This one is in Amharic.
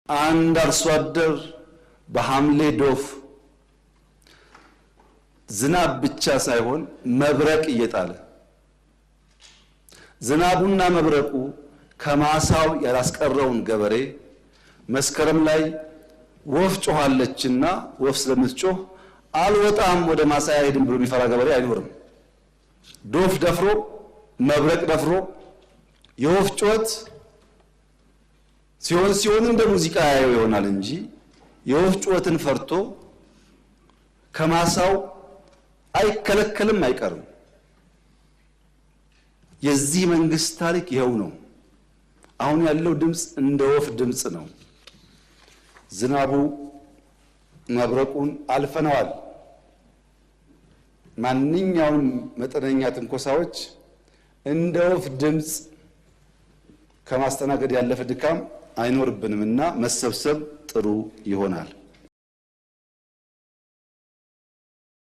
አንድ አርሶ አደር በሐምሌ ዶፍ ዝናብ ብቻ ሳይሆን መብረቅ እየጣለ ዝናቡና መብረቁ ከማሳው ያላስቀረውን ገበሬ መስከረም ላይ ወፍ ጮኻለችና ወፍ ስለምትጮህ አልወጣም ወደ ማሳ አይሄድም ብሎ የሚፈራ ገበሬ አይኖርም። ዶፍ ደፍሮ መብረቅ ደፍሮ የወፍ ጮት ሲሆን እንደ ሙዚቃ ያየው ይሆናል እንጂ የወፍ ጮትን ፈርቶ ከማሳው አይከለከልም አይቀርም። የዚህ መንግስት ታሪክ ይኸው ነው። አሁን ያለው ድምጽ እንደ ወፍ ድምጽ ነው። ዝናቡ መብረቁን አልፈነዋል። ማንኛውም መጠነኛ ትንኮሳዎች እንደ ወፍ ድምጽ ከማስተናገድ ያለፈ ድካም አይኖርብንምና መሰብሰብ ጥሩ ይሆናል።